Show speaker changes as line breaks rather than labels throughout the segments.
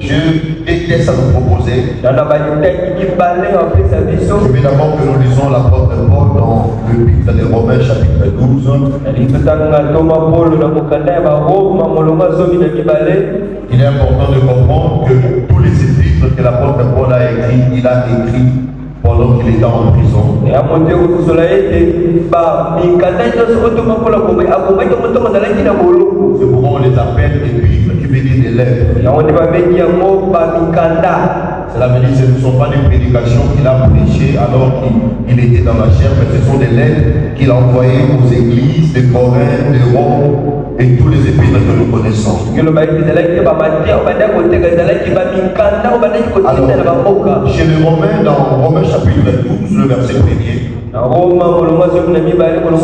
je déteste à nous proposer. Évidemment que nous lisons l'apôtre Paul dans l'épître des Romains chapitre 12. Il est important de comprendre que tous les épîtres que l'apôtre Paul a écrit, il a écrit pendant qu'il était en prison. C'est pourquoi on les appelle épîtres, qui veut dire des lettres. Cela veut dire que ce ne sont pas des prédications qu'il a prêchées alors qu'il était dans la chair, mais ce sont des lettres qu'il a envoyées aux églises de Corinthe, de Rome et tous les épîtres que nous connaissons. Alors, chez les Romains, dans Romains chapitre 12, le verset 1er, c'est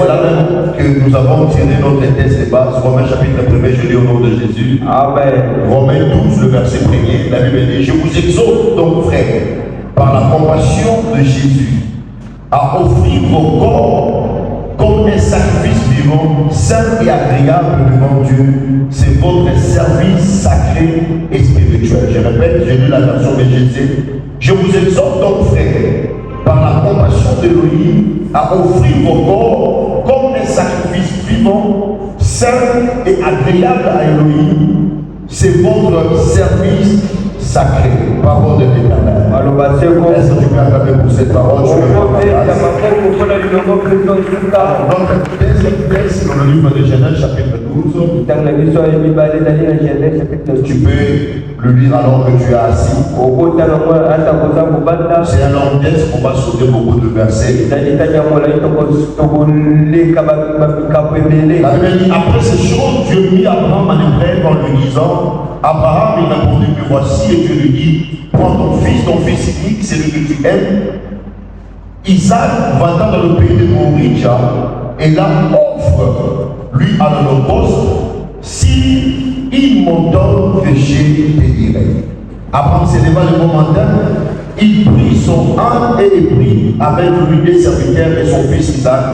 là même que nous avons tiré notre texte de base. Romains chapitre 1er, je lis au nom de Jésus. Amen. Romains 12, le verset 1er, la Bible dit: je vous exhorte donc, frères, par la compassion de Jésus, à offrir vos corps comme un sacrifice vivant, saint et agréable devant Dieu. C'est votre service sacré et spirituel. Je répète, j'ai lu la version de Jésus. Je vous exhorte donc, frères, par la compassion d'Élohim, à offrir vos corps comme un sacrifice vivant, saint et agréable à Elohim. C'est votre service sacré. Parole de l'Éternel. Est-ce que tu peux acclamer pour cette parole? Notre deuxième texte dans le livre de Genèse chapitre 12. Tu peux le lire alors que tu es assis. C'est un long texte, on va sauter beaucoup de versets. La Bible dit: après ces choses, Dieu mit Abraham à l'épreuve en lui disant: Abraham, il répondit: me voici. Et Dieu lui dit: prends ton fils unique, celui que tu aimes, Isaac, va-t'en dans le pays de Moriah, et là offre lui à l'holocauste. Si il m'ordonne que je bénirai. Abraham s'éleva le bon matin, il prit son âne et il prit avec lui des serviteurs et son fils Isaac.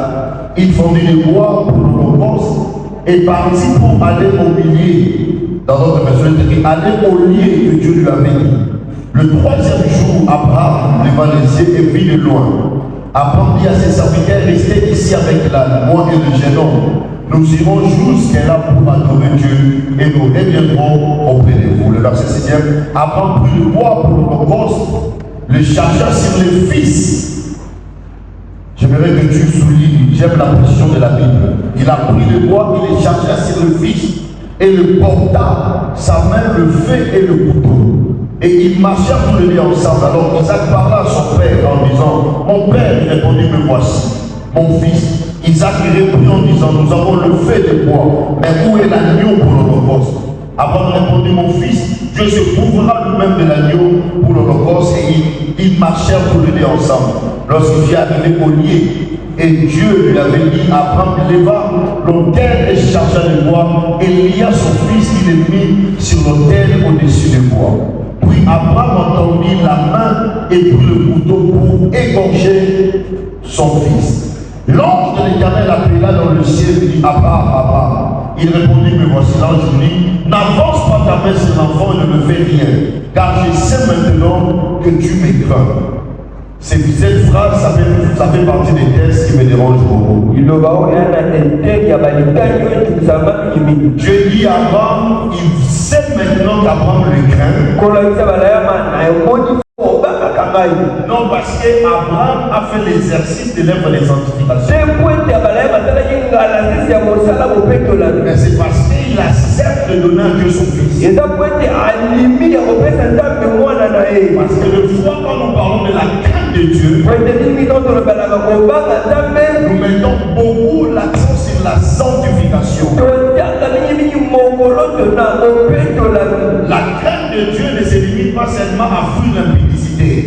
Il fondit le bois pour l'holocauste et partit pour aller au milieu. Dans notre version, il dit aller au lieu que Dieu lui avait dit. Le troisième jour, Abraham leva les yeux et vit de loin. Abraham dit à ses serviteurs: restez ici avec l'âne, moi et le jeune homme. Nous irons jusqu'à là pour adorer Dieu et nous reviendrons auprès de vous. Le verset 6e, Abraham prit le bois pour l'holocauste, le chargea sur le fils. J'aimerais que tu soulignes, j'aime la précision de la Bible. Il a pris le bois, il le chargea sur le fils et le porta, sa main, le feu et le couteau. Et ils marchèrent tous les deux ensemble. Alors Isaac parla à son père en disant: mon père, il répondit: me voici, mon fils. Isaac répondit en disant: nous avons le feu de bois, mais où est l'agneau pour l'holocauste? Abraham répondit: mon fils, Dieu se trouvera lui-même de l'agneau pour l'holocauste. Et ils marchèrent tous les deux ensemble. Lorsqu'il fut arrivé au lieu, et Dieu lui avait dit: Abraham leva l'autel et chargea le bois, et lia son fils, il le mit sur l'autel au-dessus du bois. Puis Abraham entendit la main et prit le couteau pour égorger son fils. L'ange de l'Éternel appela dans le ciel et dit: Abraham, Abraham. Il répondit: me voici. L'ange lui dit: n'avance pas ta main sur l'enfant et ne me fais rien, car je sais maintenant que tu me crains. Cette phrase, ça fait partie des textes qui me dérangent beaucoup. Dieu dit à Abraham, il sait maintenant qu'Abraham le craint. Non, parce qu'Abraham a fait l'exercice de l'œuvre des sanctifications. Mais c'est parce qu'il accepte de donner à Dieu son fils. Parce que le fois quand nous parlons de la crainte de Dieu, nous mettons beaucoup l'accent sur la sanctification. La crainte de Dieu ne se limite pas seulement à fuir l'impudicité.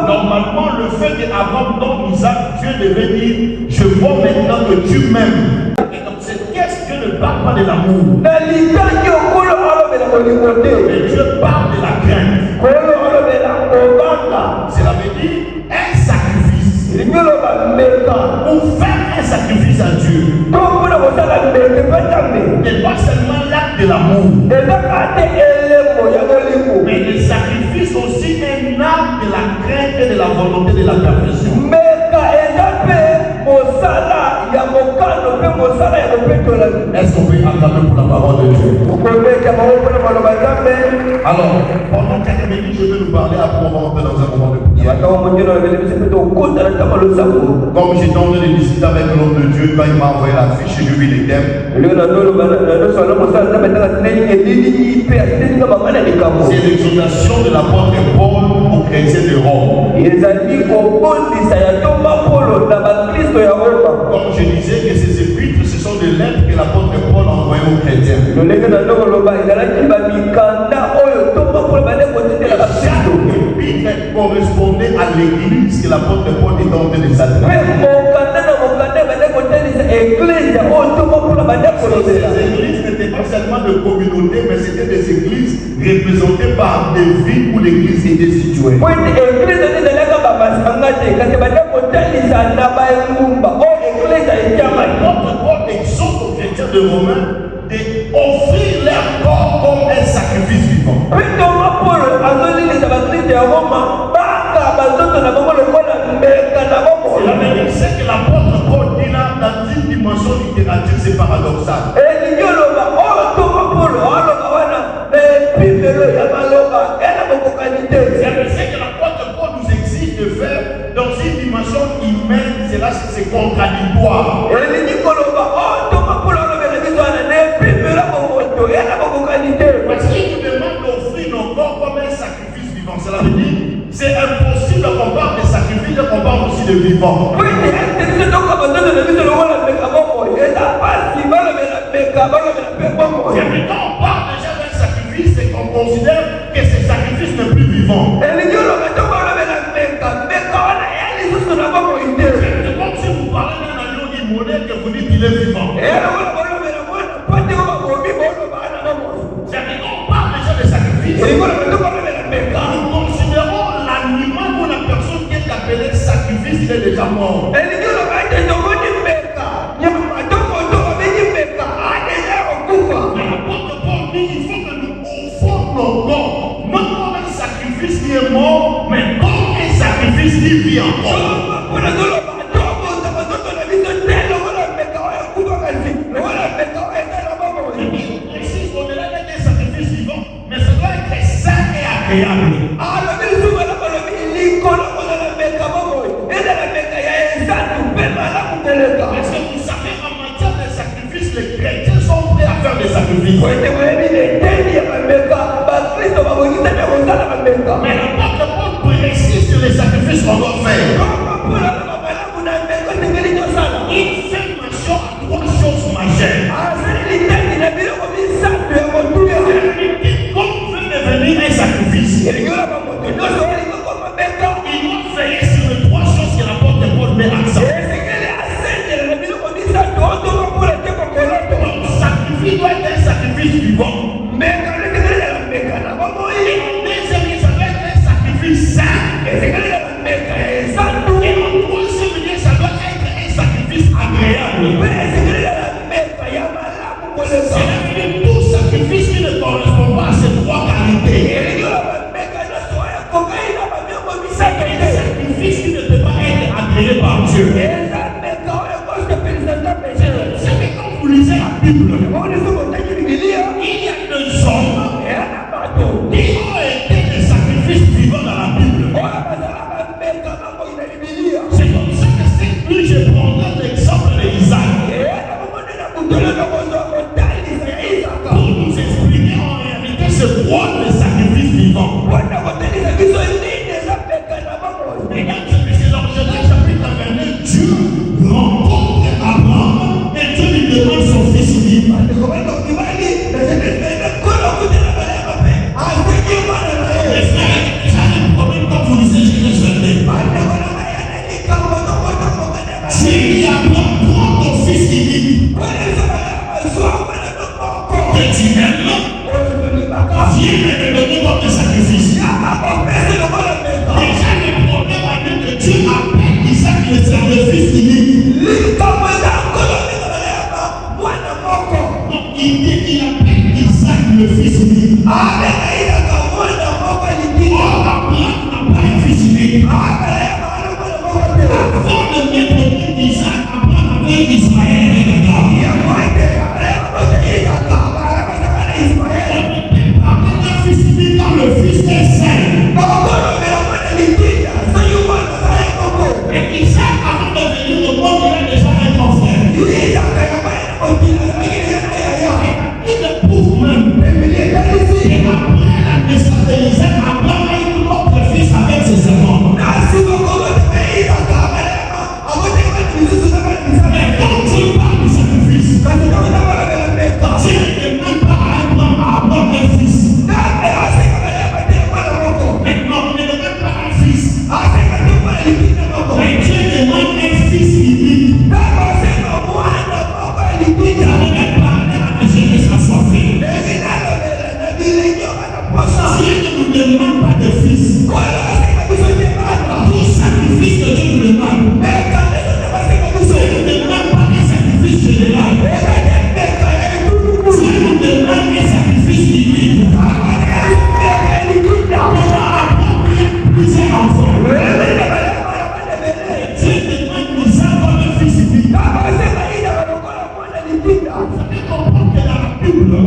Normalement, le fait qu'Abraham donne Isaac, Dieu devait dire: je vois maintenant que tu m'aimes. Et dans cette caisse, Dieu ne parle pas de l'amour. Mais Dieu parle de la crainte. Cela veut dire un sacrifice. Pour faire un sacrifice à Dieu. Et pas seulement l'acte de l'amour. l'amour. Mais le sacrifice aussi est un acte de la crainte et de la volonté de la perfection. Est-ce qu'on peut acclamer pour la parole de Dieu? Alors, pendant quelques minutes, je vais nous parler, après on va rentrer dans un moment de prière. Comme j'étais en train de discuter avec l'homme de Dieu, quand il m'a envoyé la fiche et je vis les thèmes. C'est l'exhortation de l'apôtre Paul aux chrétiens de Rome. Comme je disais que ces épîtres, ce sont des lettres que l'apôtre Paul a envoyées aux chrétiens. Chaque épître correspondait à l'église que l'apôtre Paul était en train de s'adresser. Ces églises n'étaient pas seulement de communautés, mais c'était des églises représentées par des villes où l'église était située. L'apôtre Paul exhorte aux chrétiens de Romains d'offrir leur corps comme un sacrifice vivant. La vérité, c'est que l'apôtre Paul dit là, dans une dimension littérature, c'est paradoxal. C'est que l'apôtre Paul nous exige de faire dans une dimension humaine, c'est là que c'est contradictoire. Parce qu'il nous demande d'offrir nos corps comme un sacrifice vivant. Cela veut dire c'est impossible qu'on parle de sacrifice et qu'on parle aussi de vivant. Et quand on parle déjà d'un sacrifice, c'est qu'on considère que ce sacrifice n'est plus vivant. C'est comme si vous parlez d'un agneau immolé que vous dites qu'il est vivant. C'est que quand on parle déjà de sacrifice, nous considérons l'animal ou la personne qui est appelée sacrifice, il est déjà mort. Qui est mort, mais comme un sacrifice qui vit encore. Précise au-delà d'être un sacrifice vivant, mais ça doit être sain et agréable. Parce que vous savez, en matière de sacrifice, les chrétiens sont prêts à faire des sacrifices. Mais l'apôtre Paul précise que les sacrifices qu'on doit faire. Il fait mention à trois choses majeures. Comme veut devenir un sacrifice, il doit veiller sur les trois choses que l'apôtre Paul met accent. Donc, sacrifice doit être un sacrifice vivant. Saint. Et en troisième lieu, ça doit être un sacrifice agréable. C'est tout sacrifice qui ne correspond pas à ces trois qualités. C'est un sacrifice qui ne peut pas être agréé par Dieu. C'est que quand vous lisez la Bible, il y a des hommes qui ont été des sacrifices vivants dans la Bible. C'est comme ça que c'est plus je prendrai l'exemple d'Isaac pour nous expliquer en réalité ce rôle de sacrifice vivant. Et quand c'est dans Genèse chapitre 22, Dieu rencontre Abraham et Dieu lui demande son fils vivant. Si Abraham prend ton fils qui vit, que tu aimes, viens me donner comme sacrifice. Déjà le problème avec que Dieu appelle Isaac le fils qui vit. Donc il appelle Isaac
le fils unique. Abraham n'a pas un fils unique. Avant de mettre Isaac, Abraham avait Ismaël et Jacob. Un fils unique quand le fils est seul. Et Isaac, avant de venir au monde, il a déjà un grand frère. Il le prouve même. Et après la naissance d'Isaac, Abraham a eu l'autre fils avec ses servants. Mais quand tu parles du sacrifice, tu ne demandes pas à Abraham un fils. Maintenant, on ne demande pas un fils. Mais Dieu demande un fils unique. Il a même parlé à la jeunesse assoiffée. Dieu ne nous demande pas de fils. Tout sacrifice que Dieu nous demande. Dieu ne demande pas un sacrifice général. Dieu nous demande un sacrifice unique. Pour approprier plusieurs enfants. Dieu demande nous avoir un fils unique. Vous allez comprendre que dans la Bible, on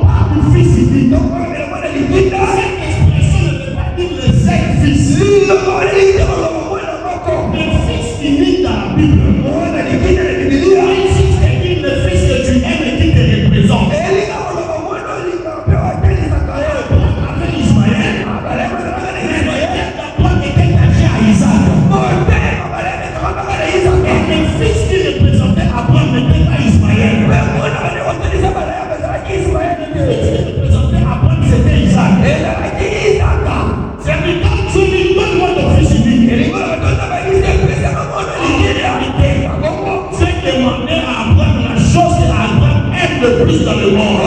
parle du fils unique. Cette expression ne veut pas dire le seul fils. Le fils unique dans la Bible. Ici, c'est le fils que tu aimes et qui te représente. Avec Ismaël, d'abord était caché à Isaac. Et le fils qui représentait Abraham n'était pas Ismaël. Le fils qui représentait Abraham, c'était Isaac. C'est quand tu dis donne-moi ton fils unique. Il Dieu demandait à Abraham la chose qu'Abraham aime le plus dans le monde.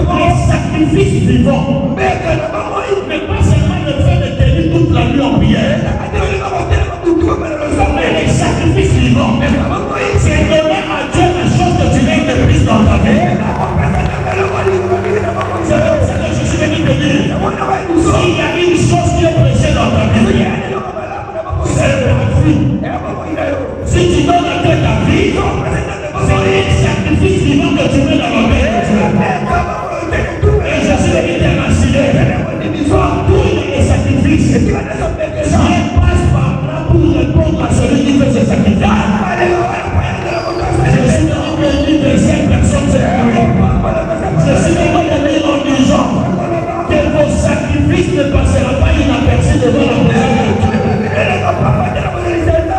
Un sacrifice vivant. Mais pas seulement le fait de tenir toute la nuit en prière. Mais les sacrifices vivants. C'est donner à Dieu la chose que tu aimes le plus dans ta vie. C'est ce que je suis venu te dire. S'il y a une chose qui est précieuse dans ta vie, c'est la vie. Si tu donnes à Dieu ta vie, c'est un sacrifice vivant que tu mets dans la main de Dieu. Et je suis venu t'émanciler. Tout les sacrifices. Dieu passe par là pour répondre à celui qui fait ce sacrifice. Je suis venu bénir de cette personne cette nuit. Je suis venu bénir en disant que vos sacrifices ne passeront pas inaperçus devant la présence de Dieu.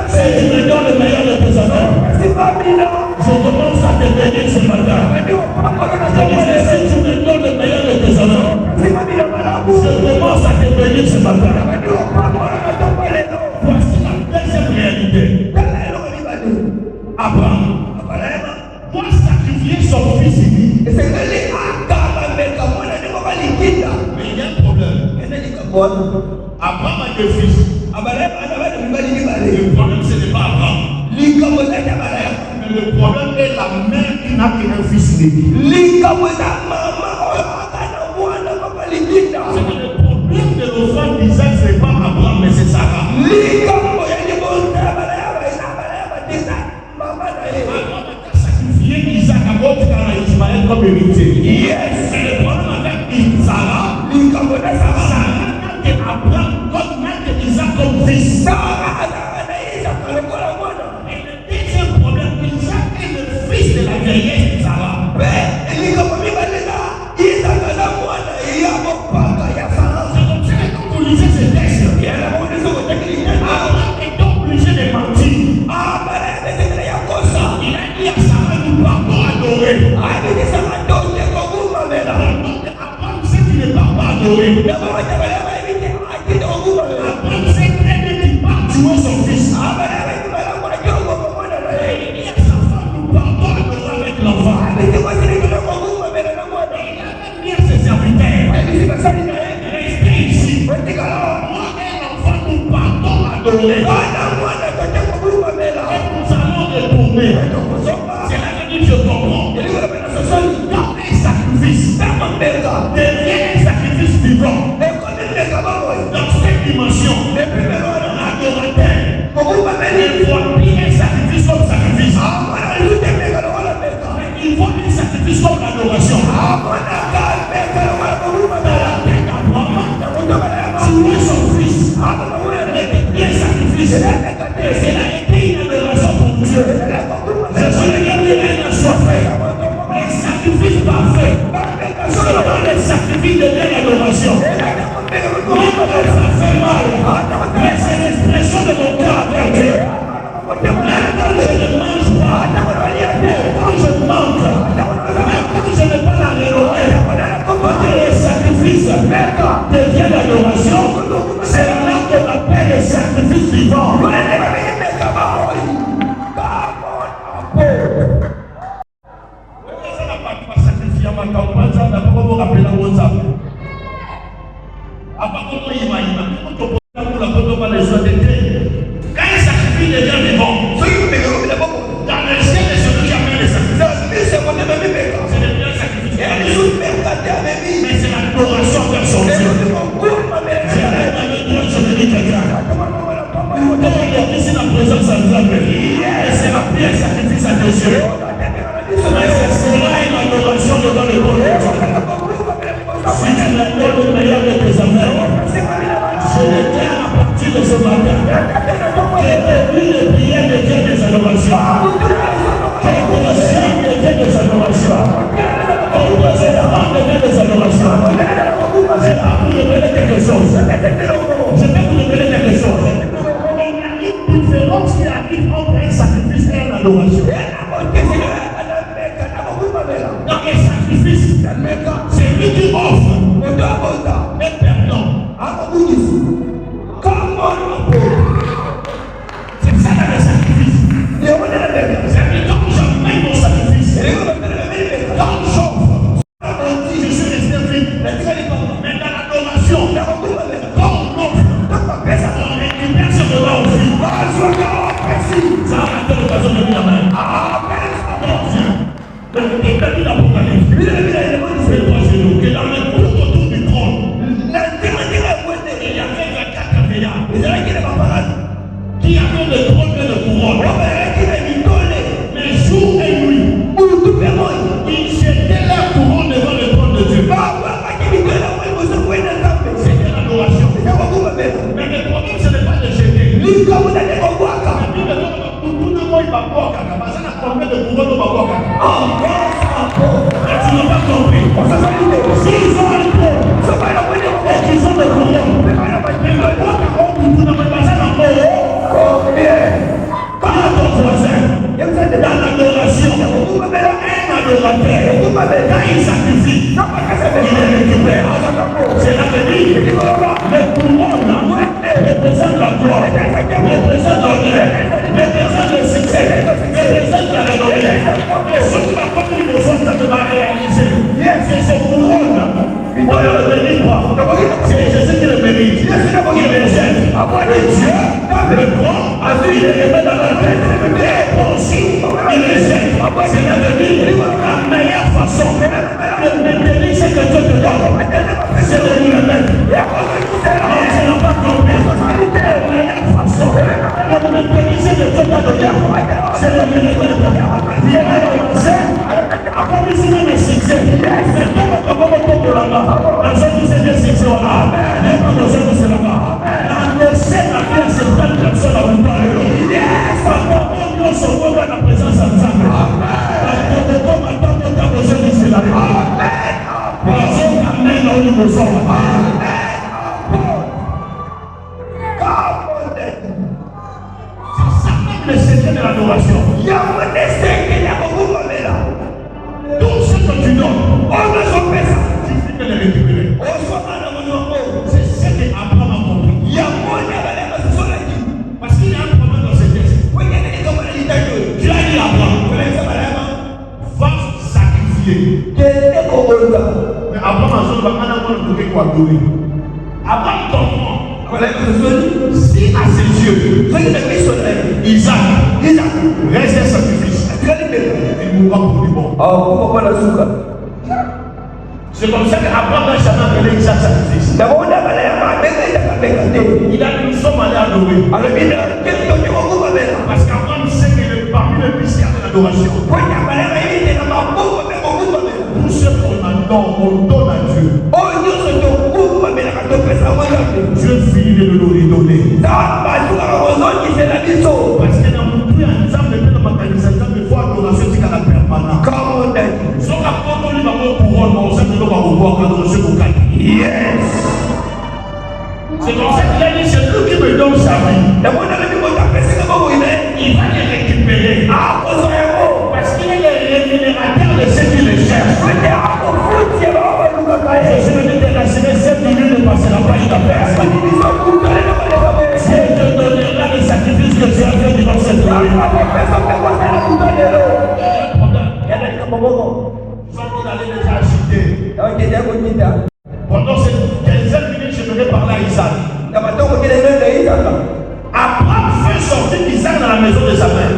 Si tu me donnes le meilleur de tes honneurs, je commence à te bénir ce matin. Si tu me donnes le meilleur de tes honneurs, je commence à te bénir ce matin. Voici la deuxième réalité. Abraham doit sacrifier son fils unique. Mais il y a un problème. Abraham a deux fils. Le problème, ce n'est pas Abraham. Mais le problème est la mère qui n'a qu'un fils unique. C'est que le problème de l'offrande d'Isaac, ce n'est pas Abraham, mais c'est Sarah. Abraham a sacrifié Isaac à votre Ismaël comme héritier. C'est le problème avec Sarah. Sarah n'a qu'Abraham comme Isaac comme fils. Et le deuxième problème, Isaac est le fils de la vieillesse de Sarah. C'est comme ça que quand vous lisez ce texte, Abraham est obligé de mentir. Il a dit à Sarah, nous partons adorer. Abraham sait qu'il ne part pas adorer. Abraham sait très bien qu'il part tuer son fils. Il dit à sa femme, nous partons adorer avec l'enfant. Il a même dit à ses serviteurs, restez ici. Moi et l'enfant, nous partons adorer. Et nous allons retourner. comprenez. C'est là que je comprends. Quand un sacrifice devient un sacrifice vivant, dans cette dimension, l'adorateur, il voit plus un sacrifice comme sacrifice. Il voit un sacrifice comme l'adoration. Tu es son fils. Il est sacrifice. Et c'est là été une adoration pour Dieu. Je suis regardé un assoiffé. Les sacrifices parfaits. Selon les sacrifices de l'adoration. Ça fait mal. Mais c'est l'expression de mon cœur avec Dieu. Quand je ne mange pas, quand je manque, même quand je n'ai pas la réalité, les sacrifices deviennent l'adoration. C'est là qu'on appelle les sacrifices vivants. Quand un sacrifice devient vivant, dans le ciel de celui qui amène les sacrifices, c'est devient un sacrifice. Mais c'est l'adoration vers son Dieu. C'est la présence à nous appeler. Et c'est la prière sacrifice à Dieu. Mais c'est cela une adoration devant le bon Dieu. Si tu l'adores le meilleur de tes affaires, je déclare à partir de ce matin que une prière devient des adorations. Que le signe devient des adorations. Que le serment devient des adorations. Je vais vous révéler quelque chose. Je vais vous révéler quelque chose. Il y a une différence qui arrive entre un sacrifice et une adoration. Dans les sacrifices, c'est lui qui offre. Mais perdant. C'est ça dans les sacrifices. C'est quand je mets mon sacrifice. Quand j'offre, je suis resté vide. Mais dans l'adoration, quand on offre, on récupère ce que l'on vit. Ça a été l'occasion de dire amen. Le Bible dit l'Apocalypse. C'est toi chez nous. Que dans le cours autour du trône, il y avait 24 veillards qui avaient le trône et le couronne. Mais jour et nuit, ils jetaient leur couronne devant le trône de Dieu. C'était l'adoration. Mais le problème, ce n'est pas de jeter. La Bible dit tout le monde va boire caca. Parce qu'il y a combien de couronnes au va boire caca? Tu n'as pas compris. S'ils ont un trône et qu'ils ont le couronne, mais le boire caca, tu n'as pas passé en haut. Parle à ton voisin. Dans l'adoration, un adorateur, quand il sacrifie, il est récupéré. C'est là que dit, le couronne représente la gloire, représente l'honneur, représente le succès, représente la renommée. Et ce qui va pas une chose, ça te va réaliser. C'est ce couronne. On ne le mérite pas. C'est Jésus qui le mérite. Il le jette. Dieu, le grand, il est remet dans la tête. Et aussi, il le jette. C'est la meilleure façon de maintenir ce que Dieu te donne. C'est de nous le mettre. Mais je n'ai pas compris. La meilleure façon de maintenir ce que Dieu t'a donné, c'est de nous le mettre. Il est avancé. Après, il s'est le succès. Mais comment on peut là-bas? La chose qui s'est bien succès, voilà. Mais pas besoin de cela là-bas. La scène a fait certaines personnes à vous parler. Nous sommes dans la présence de Dieu. Comme attendre que tu as besoin de cela. Parce qu'on amène là où nous sommes. C'est ça même le secret de l'adoration. Tout ce que tu donnes, on ne s'en fait ça. Tu peux le récupérer. C'est ce que Abraham a compris. Parce qu'il y a un problème dans ce texte. Dieu a dit à Abraham, va sacrifier. Mais Abraham a dit, Abraham comprend. Si à ses yeux, Isaac reste un sacrifice.
mourra pour du bon. C'est comme ça qu'Abraham n'a jamais appelé Isaac sacrifice. Il a dit, nous sommes allés adorer. Parce qu'Abraham sait qu'il est parmi les mystères de l'adoration. Tout ce qu'on adore, on donne à Dieu. Dieu finit de nous redonner. Parce que dans mon prix, un exemple de ma canalisation, il faut adoration qui est la permanence. Son rapport, on lui va pour on sait que nous allons voir quand on se boucle. Yes. C'est comme ça qu'il a dit, c'est lui qui me donne sa vie. Il va les récupérer. Parce qu'il est le rémunérateur de ceux qui le cherchent. Je vais te rassurer, cette minute ne passera pas une personne. Dieu te donnera les sacrifices que tu as fait durant cette nuit. Pendant ces 15 minutes, je vais parler à Isaac. Abraham fait sortir Isaac dans la maison de sa mère.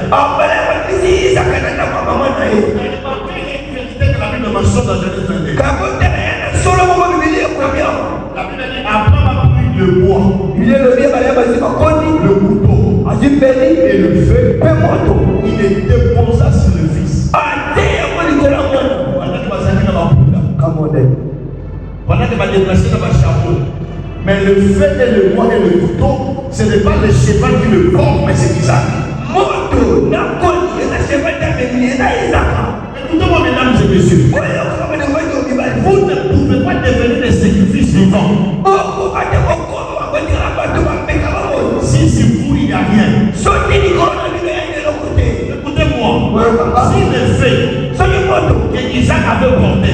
La Bible mentionne dans Genèse 22. La Bible dit Abraham a pris le bois, le couteau et le feu. Il les déposa sur le fils. Pendant qu'il va déplacer dans ma chameau. Mais le feu et le bois et le couteau, ce n'est pas le cheval qui le porte, mais c'est Isaac. Écoutez-moi, mesdames et messieurs. Vous ne pouvez pas devenir des sacrifices vivants. Si vous, il n'y a rien. Écoutez-moi. Si le fait que Isaac avait porté,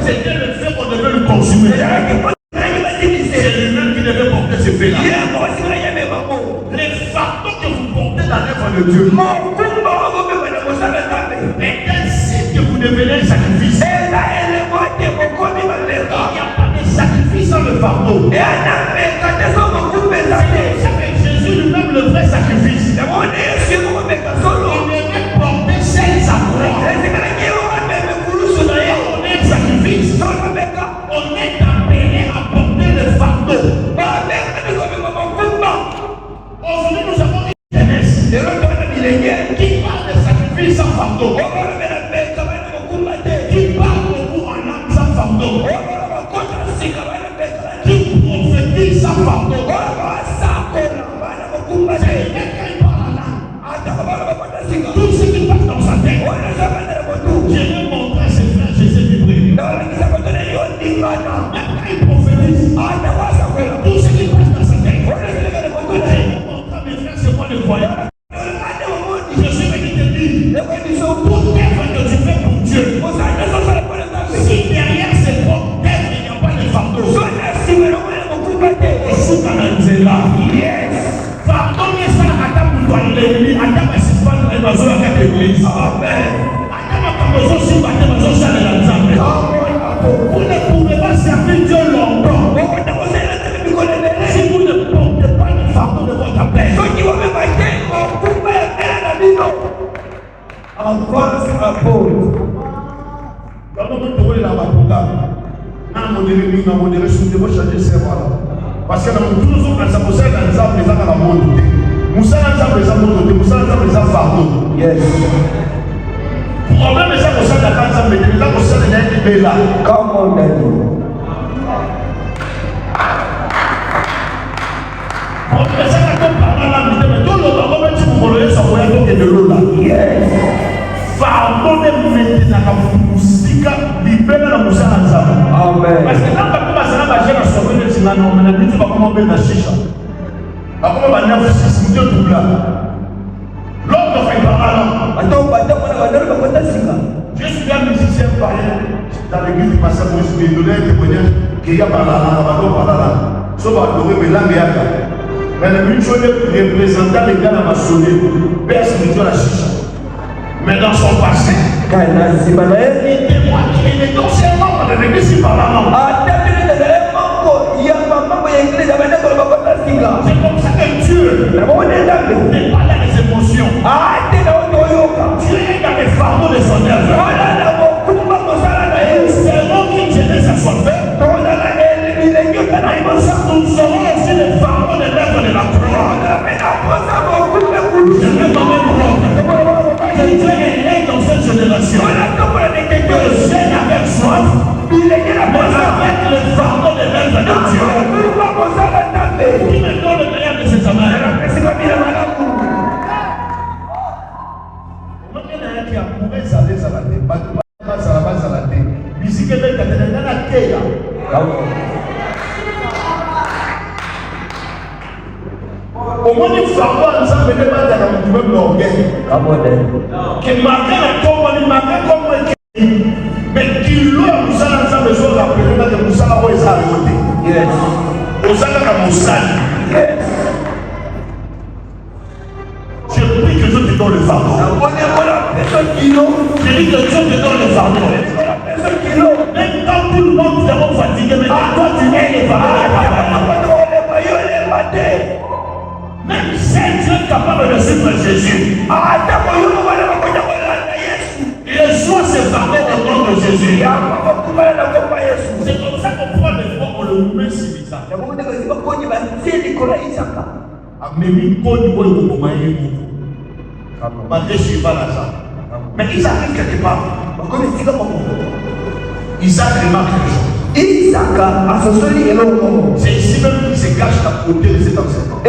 c'était le fait qu'on devait le consumer. C'est lui-même qui devait porter ce fait-là. Les fardeaux que vous portez dans l'œuvre de Dieu est ainsi que vous devenez un sacrifice. Il n'y a pas de sacrifice sans le fardeau. Jésus lui-même le vrai sacrifice. Il devait porter celle sa croix. On est un sacrifice. On est appelé à porter le fardeau. Aujourd'hui, nous avons une jeunesse qui parle de sacrifice sans fardeau. Qui parle beaucoup en âme sans fardeau. Qui prophétise sans fardeau. Tout ce qui passe dans sa tête. Je vais montrer à ses frères Jésus vibrer. Même quand il prophétise, tout ce qui passe dans sa tête. Je vais montrer à mes frères, c'est moi le croyant. Je suis venu te dire, toute œuvre que tu fais pour Dieu, si derrière ces propres œuvres, il n'y a pas de fardeau. Vous ne pouvez pas servir Dieu longtemps si vous ne portez pas le fardeau de votre père. Parce que dans tous nos autres, ça possède un exemple, les gens dans le monde. Moussa n'a pas besoin de monde, Moussa n'a pas besoin de fardeau. Yes. Problème, les gens possèdent la canne, les gens possèdent la canne, là. Come on, Daddy. Problème, les gens qui parlent là, mais tout le monde, même si vous voulez, ça va être de l'eau là. Yes. Fardeau de maintenant, quand vous musique, libérez la Moussa n'a pas. Amen. Parce que quand on commence à marcher dans son pays, c'est non, mais la vie, tu vas comment mettre la chicha. Comment on va dire que c'est Dieu tout là. L'homme ne fait pas mal. Je suis un musicien païen dans l'église du Passé Moïse, qui donnait un témoignage qu'il y a par là, sauf à adorer mes langues et mais le but est représentant les gars dans ma sonnerie, personne ne dit la chicha. Mais dans son passé, il était anciennement dans l'église du Parlement. C'est comme ça que Dieu n'est pas dans les émotions. Dieu est dans les fardeaux de qui a couru ça les alaté bazala musique est dans la terre. Au moins il faut avoir ensemble de battre dans le l'orgueil. Que malgré la tombe, malgré comme mais qui l'ont nous a ensemble besoin de rappeler que nous allons les arrêter. Nous allons comme nous je prie que Dieu te donne le fardeau. Je dis que Dieu te donne le fardeau. Même quand tout le monde nous avons fatigué, mais toi tu es le fardeau. Même si Dieu est capable de suivre Jésus, il soit séparé au nom de Jésus. C'est comme ça qu'on prend les fois, on le met sur Isaac. Amemi koni boy ko maye ko malgré je suis pas là ça mais Isaac arrive quelque part Isaac remarque quelque chose Isaac a sosoli eloko c'est ici même qu'il se cache la beauté de cet enseignement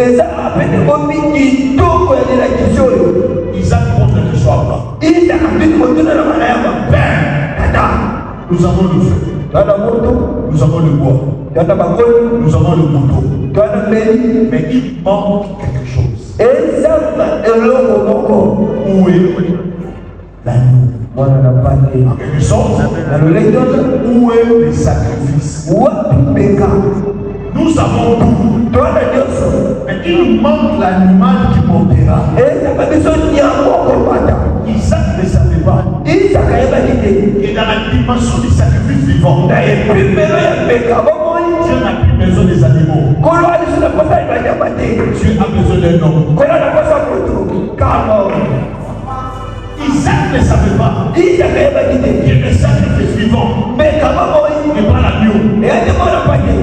Isaac montre quelque chose à moi Père nous avons le feu nous avons le bois nous avons le couteau mais il manque quelque chose. Où est l'agneau? En quelque sorte, où est le sacrifice? Nous avons tout. Mais il manque l'animal qui portera. Isaac ne savait pas. Et dans la dimension du sacrifice vivant, Dieu n'a plus besoin des animaux. Dieu a besoin d'un homme. Isaac ne savait pas que le sacrifice vivant n'est pas l'agneau. Mais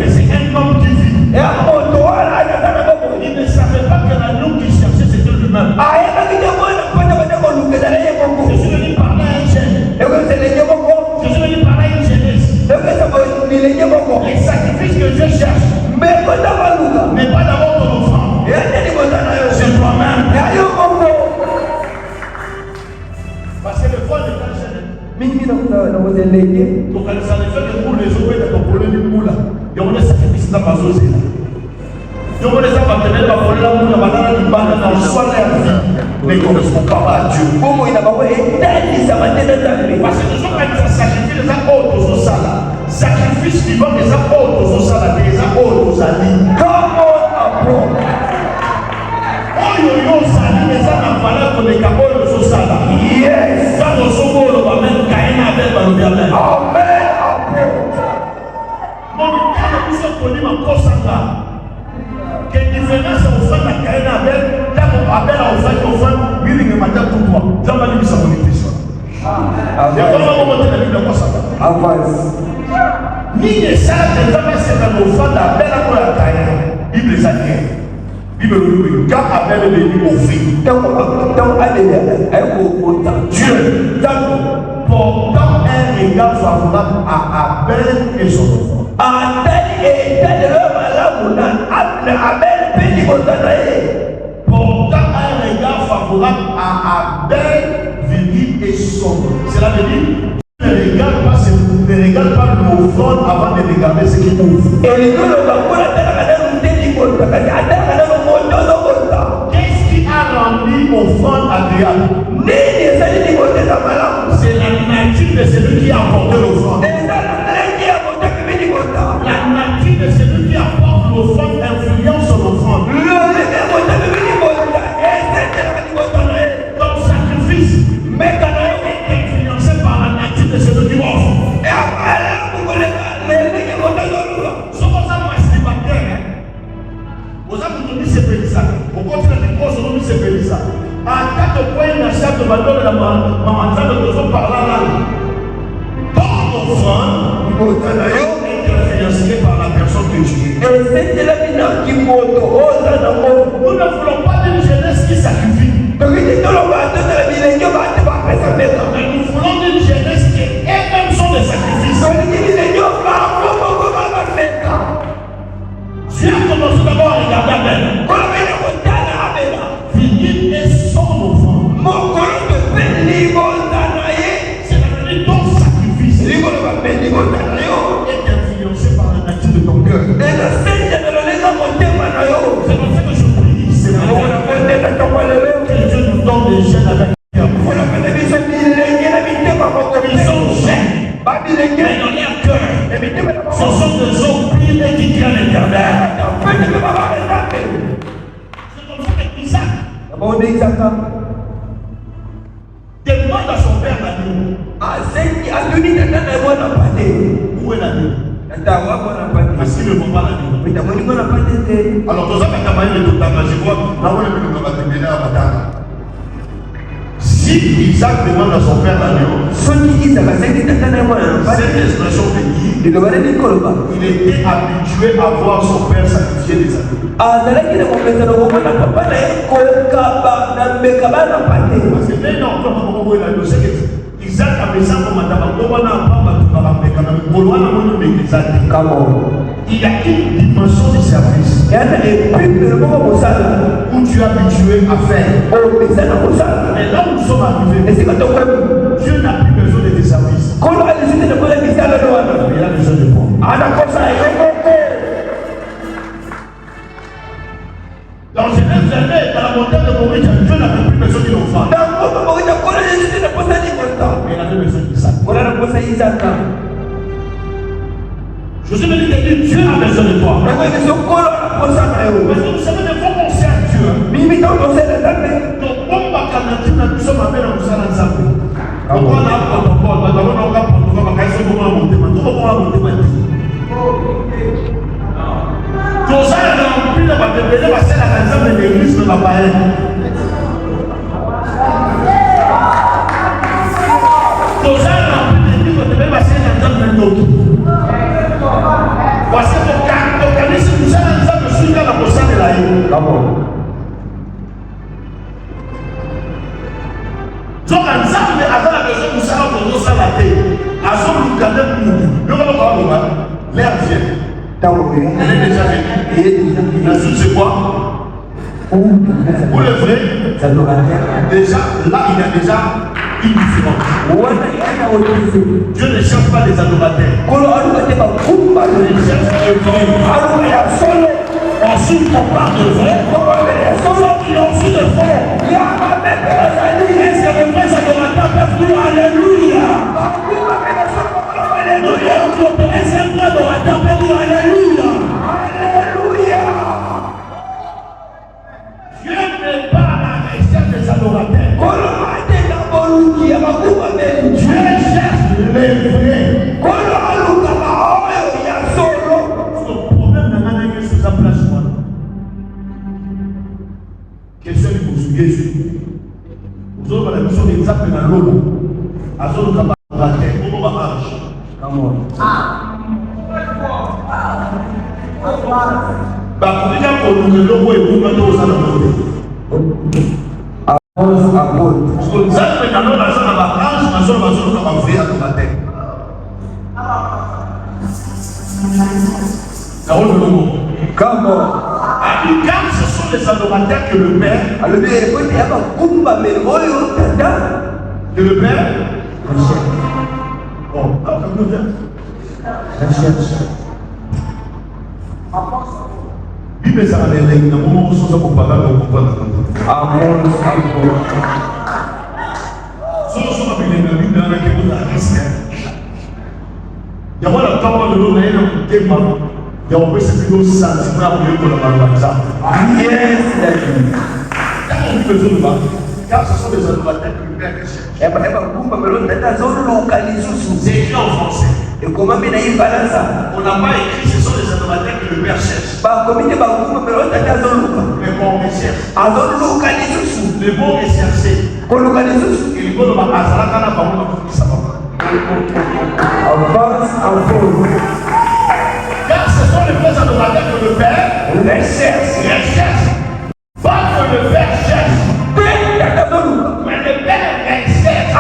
c'est un homme qui vit. Il ne savait pas que l'agneau qui cherchait c'était lui-même. Je suis venu parler à un gène. Je suis venu parler à une jeunesse. Les sacrifices que Dieu cherche n'est pas d'abord ton enfant. C'est toi-même. Parce que le vol est un gène. Donc, ça ne fait que pour les autres, il y a ton problème de moula. Il y a un sacrifice dans ma zone. Il y a un sacrifice dans ma zone. Ne correspond pas à Dieu. Parce que nous sommes à sacrifier les autres aux salles. Sacrifice vivant les autres aux salles, les autres aux alliés. Comment oh yo sali les autres valeur pour les capots aux salles. Yes. Quand nous sommes au va même Caïn avec Amen. Amen. Mon quand nous sommes connus en Kosanga. Quelle différence offrande à Caïn Abel, là Abel a offert oui il me matin pour toi. J'en ai mis sa monétisation. Il y a vraiment un moment de la Bible comme ça. Avance. Ni les salles de Zama c'est un offrande d'Abel à quoi la Caïn. Bible les alliés. Bible le dit quand Abel est venu offrir. Tant Dieu portant un regard favorable à Abel et son enfant. Portant un regard favorable à Abel, Virgile et son. Cela veut dire ne regarde pas l'offrande avant de regarder ce qu'il ouvre. Qu'est-ce qui a rendu l'offrande agréable? C'est la nature de celui qui a apporté l'offrande. La nature de celui qui apporte l'offrande influence son offrande. Ton sacrifice est influencé par la nature de celui qui offre. Vous avez dit c'est Pélissa. Au contraire, les causes ont dit c'est Pélissa. À 4 points, il y a chaque de la manzane de son parlant là. Ton offrande est influencé par la personne que tu es. Nous ne voulons pas d'une jeunesse qui sacrifie. Mais nous voulons d'une jeunesse qui elle-même sont des sacrifices. Dieu a commencé d'abord à regarder Abel. Virgile est son enfant. Où est la nuit? Parce qu'il ne voit pas la nuit. Alors, dans un camarade de Totama, je vois, là où le si Isaac demande à son père l'agneau, cette expression veut dire il était habitué à voir son père sacrifier des agneaux. Parce que maintenant, Isaac a fait ça comme il y a une dimension du service où tu es habitué à faire. Mais là où nous sommes arrivés, Dieu n'a plus besoin de tes services. Il a besoin de toi. Dans Genèse, dans la montagne de Moïse, Dieu n'avait plus besoin d'une offrande. Mais il avait besoin d'Isaac. Josué me dit que Dieu a besoin de toi. Parce que vous savez, des fois qu'on sert Dieu. Donc, on va canadier, nous sommes avec la Moussa Nzambe. Donc, on a un protocole. On a un protocole. Tout ça, on a rempli de batterie. Parce que la Nzambe de l'église ne va pas être. Tout ça, on a rempli de l'église. Parce que la Nzambe de l'église. Parce que ton organisme, nous allons nous suivre dans la possession de la haine. Donc, en Zambie, avant la personne, nous allons nous faire la tête. À son lucas de nous, nous allons voir l'air vient. Elle est déjà venue. La suite, c'est quoi? Pour le vrai, déjà, là, il y a déjà une différence. Dieu ne cherche pas les adorateurs. Il cherche les vrais. Ensuite, on parle de vrai. Ceux qui ont su de vrai. Est-ce que les vrais adorateurs peuvent dire Alléluia? Est-ce que les vrais adorateurs peuvent dire Alléluia? Alléluia. Dieu n'est pas à la recherche des adorateurs. Dieu cherche les vrais. Le problème n'a rien que sur sa place. Question du Portugais. Vous avez la mission d'exemple dans l'eau. À zone de la terre, comment va marcher? Bah, pour dire qu'on nous le voit et vous mettez aux alentours. Ça fait quand même la zone à la branche, la zone à la vraie à la terre. La route de l'eau. Quand ce sont les adorateurs que le Père. Que le Père. Bon, alors comme nous dire. Bible ça va les dans moment où sont pour pas comprendre. Amen. So la Bible dans la que vous avez risque. Il y a voilà quand de l'eau là il y a il y a un peu ce que nous sentiments pour le ça. Yes. Quand on fait le bas, car ce sont des adorateurs que le Père cherche. C'est écrit en français. Et comment on n'a pas écrit ce sont les adorateurs que le Père cherche. Mais qu'on recherche. Le mot recherché. Il faut le car ce sont les vrais adorateurs que le Père recherche. Pas que le Père cherche. Mais le Père recherche.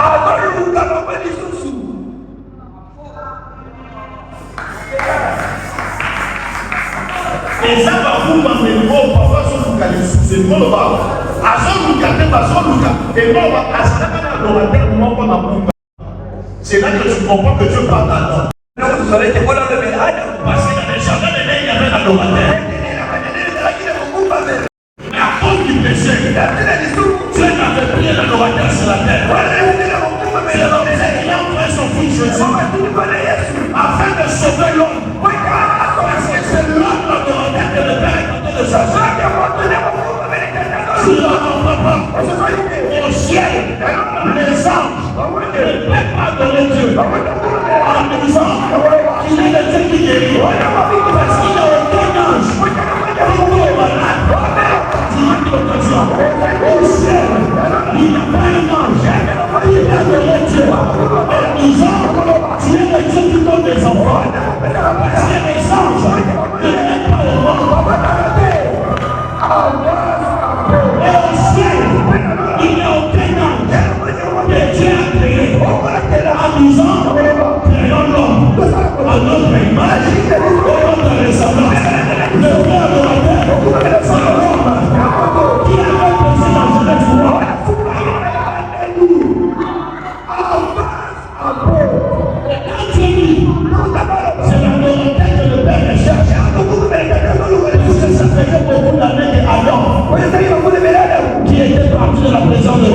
Et ça va vous demander parfois sur le cas de c'est bon le bas. À son Lucas, et non, à ce moment-là, c'est là que tu comprends que Dieu parle à toi. Parce qu'il y avait jamais de il y avait l'adorateur. Mais à cause du péché, Dieu n'avait plus l'adorateur sur la terre. C'est donc il a envoyé son fils Jésus afin de sauver l'homme. Parce que c'est l'homme l'adorateur que le Père est en train de chercher. Au ciel, les anges
ne peut pas adorer Dieu en disant qu'il est le Dieu qui guérit. Parce qu'il n'a aucun ange qui est malade. Il n'a pas un ange qui peut adorer Dieu en disant tu es le Dieu qui donne des enfants. C'est les anges qui ne mettent pas au monde. Et au ciel, il n'y a aucun ange que Dieu a créé en disant créons l'homme à notre image et à notre ressemblance. Le vrai adorateur, c'est l'homme qui a reposé dans Genèse 3. Et quand tu dis, c'est l'adorateur que le Père recherche. Parce que ça faisait beaucoup d'années qu'Adam, qui était parti de la présence de Dieu.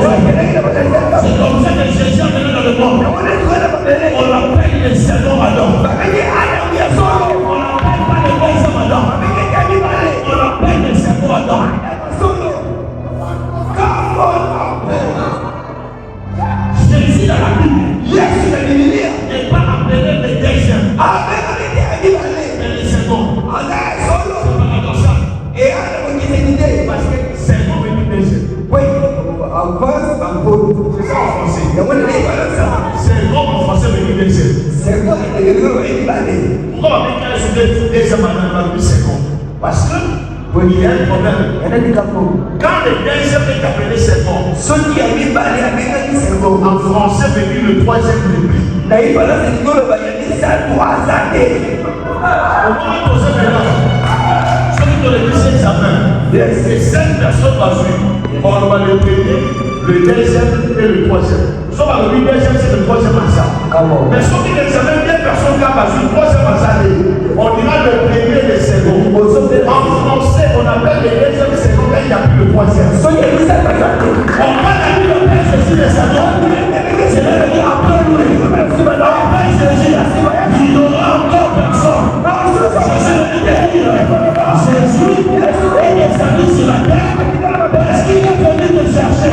C'est comme ça que Jésus a venu dans le monde. On l'appelle le second Adam. On l'appelle pas le deuxième Adam. On l'appelle le second Adam. Jésus dans la Bible n'est pas appelé le deuxième. Mais le second. C'est paradoxal. Parce que second veut dire deuxième. C'est ça en français. Second en français veut dire deuxième. Pourquoi on dit qu'il y a deuxième Adam second? Parce que il y a un problème. Quand le deuxième est appelé second, en français veut dire le troisième degré. On va poser maintenant. Celui qui a dit examen, c'est 5 personnes par jour. On va le premier, le deuxième et le troisième. Sauf que le deuxième, c'est le troisième ensemble. Mais sauf qu'il examine bien personne par jour, le troisième ensemble, on dira le premier et le second. En français, on appelle le deuxième second quand il n'y a plus le troisième. On va la vie de Père Jésus le second. C'est le dire après lui. Après Jésus, il n'y aura encore personne. Jésus est descendu sur la terre parce qu'il est venu te chercher.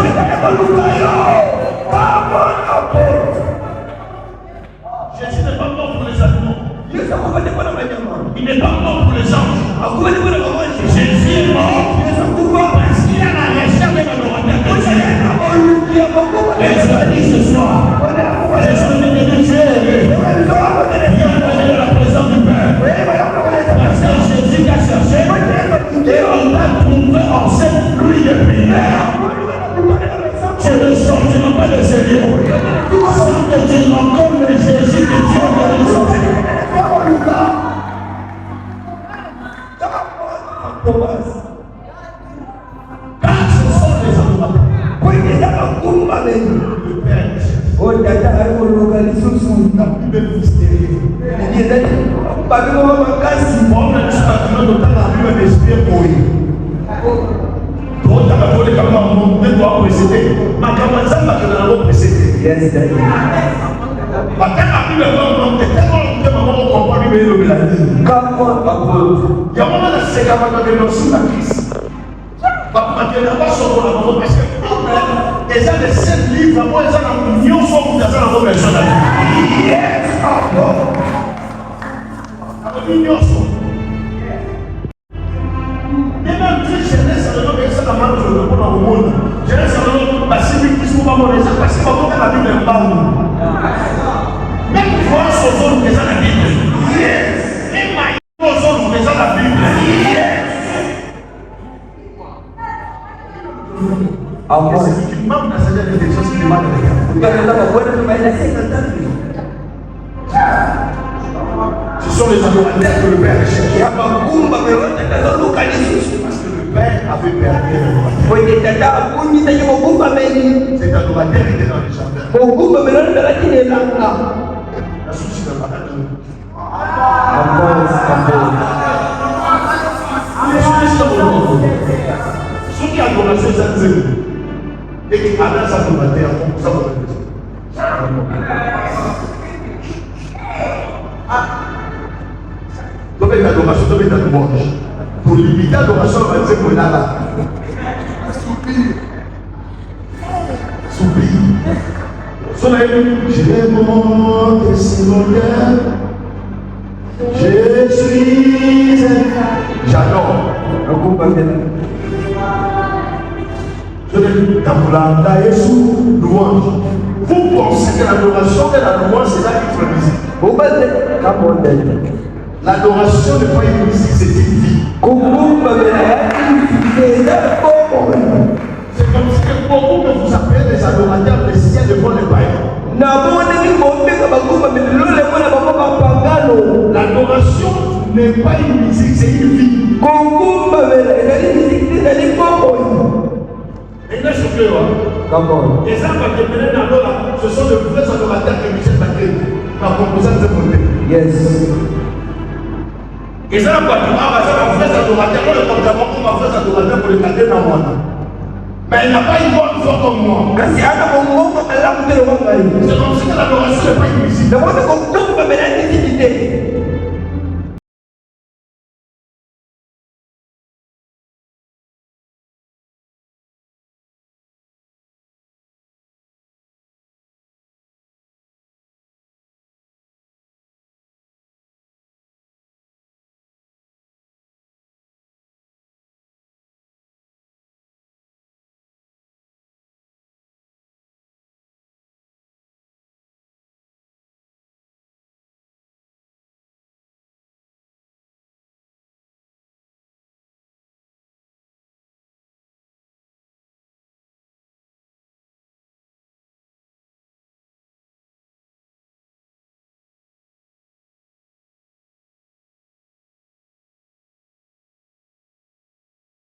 Jésus n'est pas mort pour les animaux. Il n'est pas mort pour les anges. Jésus est mort parce qu'il a la recherche de l'adorateur de Dieu. Et je le dis ce soir, je suis venu de Dieu. Bienvenue dans la présence du Père. Parce que Jésus t'a cherché et on t'a trouvé en cette pluie de prière. Tu ne sortiras pas de ce lieu sans que tu rencontres le Jésus que Dieu veut sortir. Car ce sont les adorateurs. Le Père n'a plus de mystérieux. On a dit que nous avons un esprit pour lui. Donc, on a dit que nous devons précéder. Ma camarade m'a dit précéder. Yes, Daddy. Parce que la Bible est tellement que maman comprend lui le blâmer. Il y a un moment où c'est capable de nous sur la crise. Papa, tu n'as pas son rôle à maman parce que les gens de 7 livres, moi, ils ont un million sur vous, ils ont un personne. Yes, pardon. Un million sur. Et même si jeunesse, ça ne doit pas être la main de l'homme dans le monde. Jeunesse, ça ne doit pas être si vite qu'ils sont pas morts, parce que la Bible n'est pas où. Même voir ce zone qui est dans la Bible. Yes. Et ma zone qui est dans la Bible. Yes. C'est une membre de la sagesse de Dieu qui demande de ce sont les adorateurs que le Père cherche. Parce que le Père avait perdu les adorateurs. Cet adorateur était dans les jardins. La souci de la ceux qui adorent ces êtres et qui adorent sa adorateur, ça va donc il y a l'adoration, donc il y a le louange. Pour limiter l'adoration, on va dire que là, soupir.
J'ai mon testimonial. Je suis un. J'adore. Je dis, Kamulanda Yesu, louange. Vous pensez que l'adoration et la louange, c'est là qu'il faut la musique. L'adoration n'est pas une musique, c'est une vie. C'est comme si beaucoup que vous appelez des adorateurs messiens devant les païens. L'adoration n'est pas une musique, c'est une vie. Et là, je fais les arbres qui viennent dans l'eau, ce sont de vrais adorateurs que Michel Baké m'a composé de ce côté.
Yes.
Les arbres qui ont vrais adorateurs, on le compte comme un vrai adorateur pour les garder dans moi. Mais il n'a pas une bonne foi comme moi. C'est comme si l'adoration n'est pas une musique.